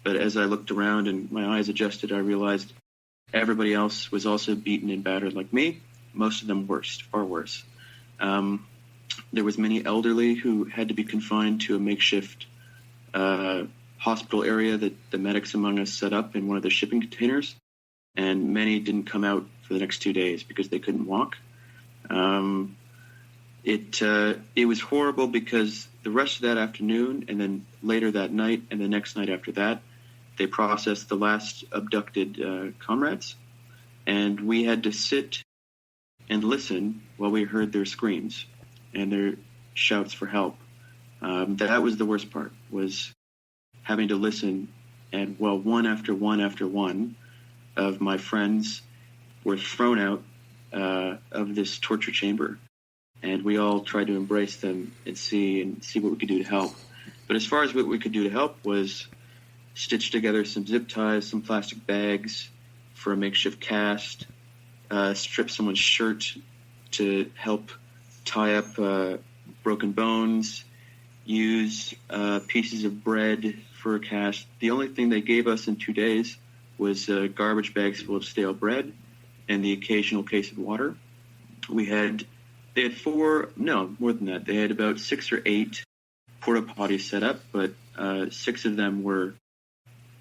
But as I looked around and my eyes adjusted, I realized everybody else was also beaten and battered like me, most of them worse, far worse. There was many elderly who had to be confined to a makeshift hospital area that the medics among us set up in one of the shipping containers, and many didn't come out for the next 2 days because they couldn't walk. It was horrible because the rest of that afternoon and then later that night and the next night after that, they processed the last abducted comrades, and we had to sit and listen while we heard their screams and their shouts for help. That was the worst part, was having to listen, and one after one after one of my friends were thrown out of this torture chamber, and we all tried to embrace them and see what we could do to help. But as far as what we could do to help was stitch together some zip ties, some plastic bags for a makeshift cast, strip someone's shirt to help tie up broken bones, use pieces of bread for a cast. The only thing they gave us in 2 days was garbage bags full of stale bread and the occasional case of water. They had more than that. They had about 6 or 8 porta potties set up, but 6 of them were,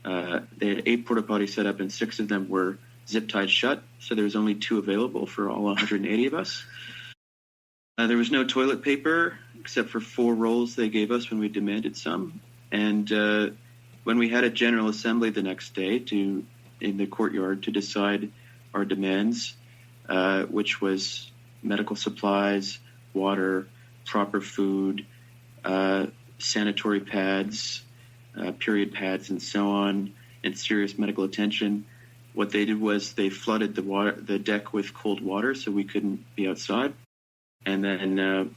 they had 8 porta potties set up and 6 of them were zip tied shut. So there was only 2 available for all 180 of us. There was no toilet paper except for 4 rolls they gave us when we demanded some. And when we had a general assembly the next day in the courtyard to decide our demands, which was medical supplies, water, proper food, sanitary pads, period pads, and so on, and serious medical attention. What they did was they flooded the deck with cold water so we couldn't be outside. And then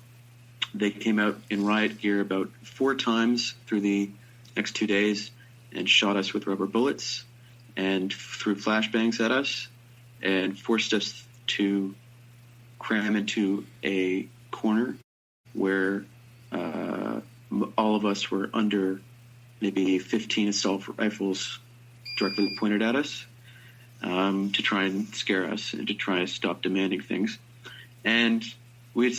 they came out in riot gear about 4 times through the next 2 days and shot us with rubber bullets and threw flashbangs at us and forced us to cram into a corner where all of us were under maybe 15 assault rifles directly pointed at us to try and scare us and to try to stop demanding things. And we had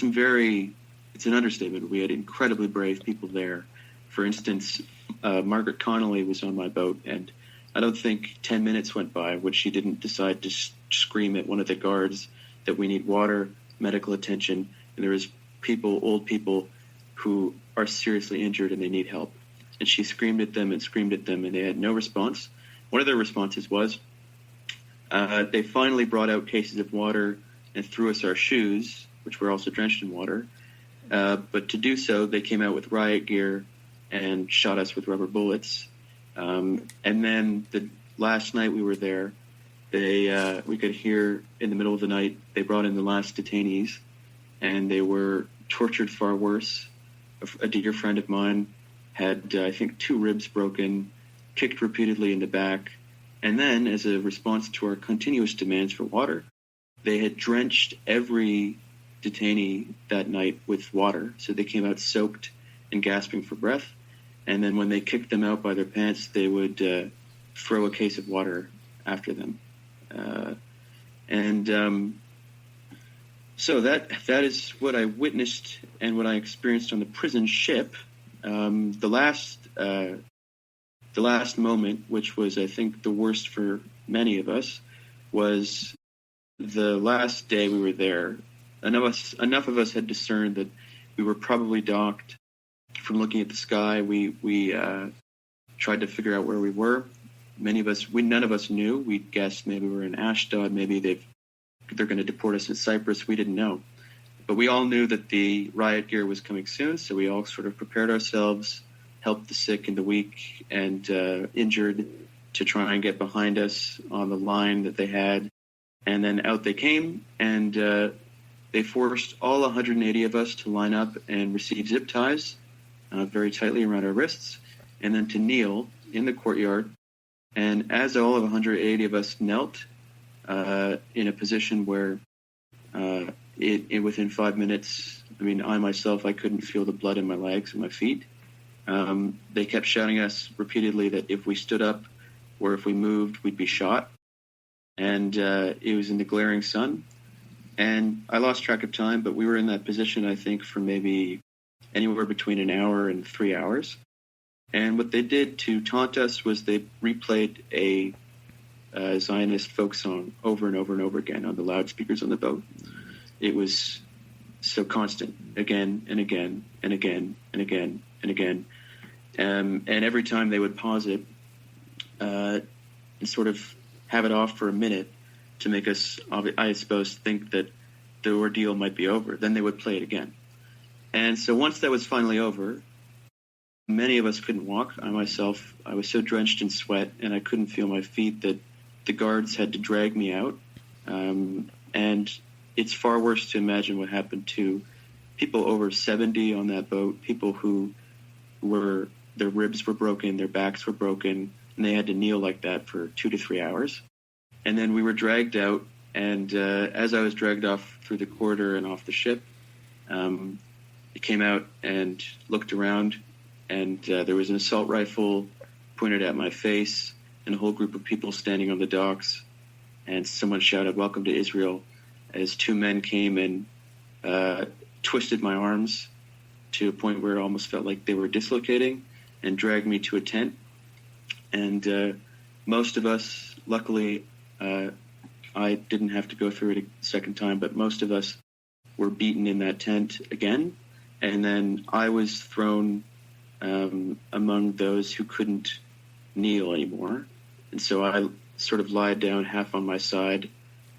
it's an understatement, we had incredibly brave people there. For instance, Margaret Connolly was on my boat, and I don't think 10 minutes went by when she didn't decide to scream at one of the guards that we need water, medical attention, and there was old people who are seriously injured and they need help. And she screamed at them, and they had no response. One of their responses was, they finally brought out cases of water and threw us our shoes, which were also drenched in water. But to do so, they came out with riot gear and shot us with rubber bullets. And then the last night we were there, we could hear in the middle of the night, they brought in the last detainees, and they were tortured far worse. A dear friend of mine had, I think, 2 ribs broken, kicked repeatedly in the back. And then, as a response to our continuous demands for water, they had drenched every detainee that night with water. So they came out soaked and gasping for breath. And then when they kicked them out by their pants, they would throw a case of water after them. So that is what I witnessed and what I experienced on the prison ship. The last moment, which was, I think, the worst for many of us, was the last day we were there. Enough of us had discerned that we were probably docked. From looking at the sky, we tried to figure out where we were. None of us knew. We guessed maybe we were in Ashdod, maybe they're going to deport us in Cyprus. We didn't know. But we all knew that the riot gear was coming soon, so we all sort of prepared ourselves, helped the sick and the weak and injured to try and get behind us on the line that they had. And then out they came, and they forced all 180 of us to line up and receive zip ties very tightly around our wrists, and then to kneel in the courtyard. And as all of 180 of us knelt in a position where within 5 minutes, I couldn't feel the blood in my legs and my feet. They kept shouting at us repeatedly that if we stood up or if we moved, we'd be shot. And it was in the glaring sun. And I lost track of time, but we were in that position, I think, for maybe anywhere between an hour and 3 hours. And what they did to taunt us was they replayed a Zionist folk song over and over and over again on the loudspeakers on the boat. It was so constant, again and again and again and again and again. And every time they would pause it and sort of have it off for a minute to make us, I suppose, think that the ordeal might be over. Then they would play it again. And so once that was finally over, many of us couldn't walk. I myself, I was so drenched in sweat and I couldn't feel my feet that the guards had to drag me out. And it's far worse to imagine what happened to people over 70 on that boat, people who their ribs were broken, their backs were broken, and they had to kneel like that for 2 to 3 hours. And then we were dragged out, and as I was dragged off through the corridor and off the ship, I came out and looked around, and there was an assault rifle pointed at my face and a whole group of people standing on the docks, and someone shouted, "Welcome to Israel," as 2 men came and twisted my arms to a point where it almost felt like they were dislocating and dragged me to a tent. And most of us, luckily, I didn't have to go through it a second time, but most of us were beaten in that tent again. And then I was thrown among those who couldn't kneel anymore. And so I sort of lied down half on my side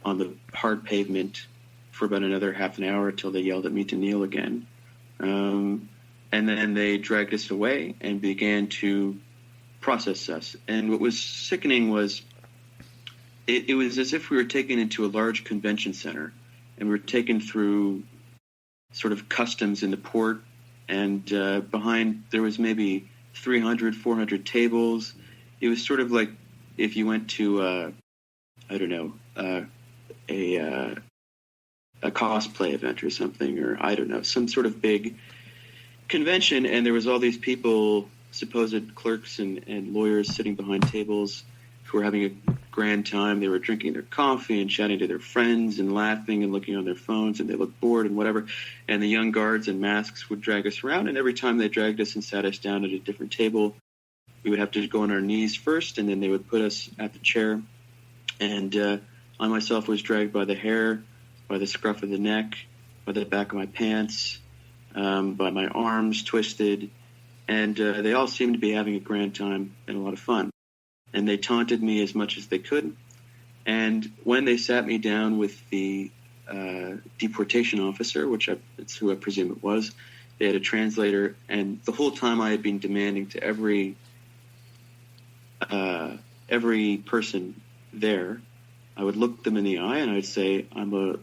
on the hard pavement for about another half an hour till they yelled at me to kneel again. And then they dragged us away and began to process us. And what was sickening was it was as if we were taken into a large convention center and we were taken through sort of customs in the port, and behind there was maybe 300, 400 tables. It was sort of like if you went to, a cosplay event or something, or I don't know, some sort of big convention, and there was all these people, supposed clerks and lawyers sitting behind tables who were having a grand time. They were drinking their coffee and chatting to their friends and laughing and looking on their phones, and they looked bored and whatever. And the young guards in masks would drag us around, and every time they dragged us and sat us down at a different table, we would have to go on our knees first, and then they would put us at the chair. And I myself was dragged by the hair, by the scruff of the neck, by the back of my pants, by my arms twisted, and they all seemed to be having a grand time and a lot of fun. And they taunted me as much as they could. And when they sat me down with the deportation officer, that's who I presume it was, they had a translator, and the whole time I had been demanding to every person there, I would look them in the eye and I would say, "I'm a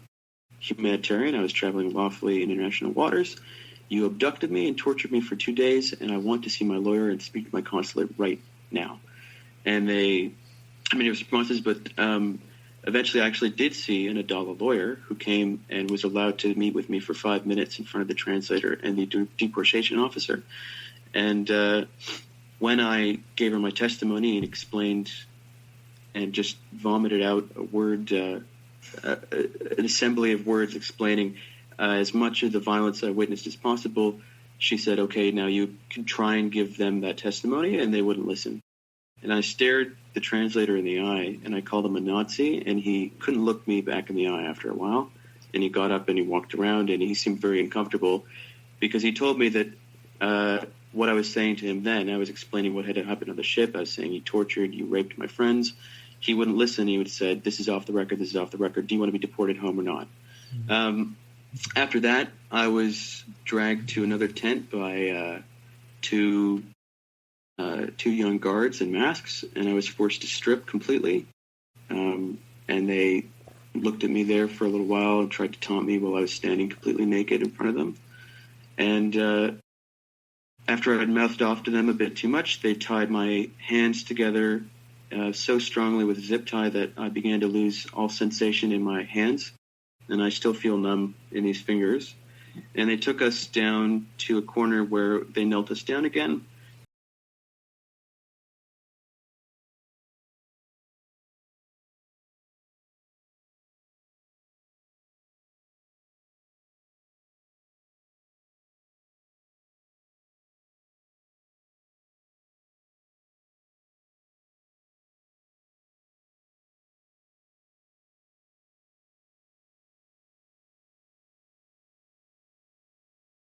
humanitarian. I was traveling lawfully in international waters. You abducted me and tortured me for 2 days, and I want to see my lawyer and speak to my consulate right now." And they, many responses, but eventually I actually did see an Adala lawyer who came and was allowed to meet with me for 5 minutes in front of the translator and the deportation officer. And when I gave her my testimony and explained and just vomited out a word, an assembly of words explaining as much of the violence I witnessed as possible, she said, "Okay, now you can try and give them that testimony," and they wouldn't listen. And I stared the translator in the eye, and I called him a Nazi, and he couldn't look me back in the eye after a while. And he got up and he walked around, and he seemed very uncomfortable because he told me that what I was saying to him then, I was explaining what had happened on the ship. I was saying, "You tortured, you raped my friends." He wouldn't listen. He would have said, "This is off the record, this is off the record. Do you want to be deported home or not?" Mm-hmm. After that, I was dragged to another tent by two young guards in masks, and I was forced to strip completely. And they looked at me there for a little while and tried to taunt me while I was standing completely naked in front of them. And after I had mouthed off to them a bit too much, they tied my hands together so strongly with a zip tie that I began to lose all sensation in my hands, and I still feel numb in these fingers. And they took us down to a corner where they knelt us down again,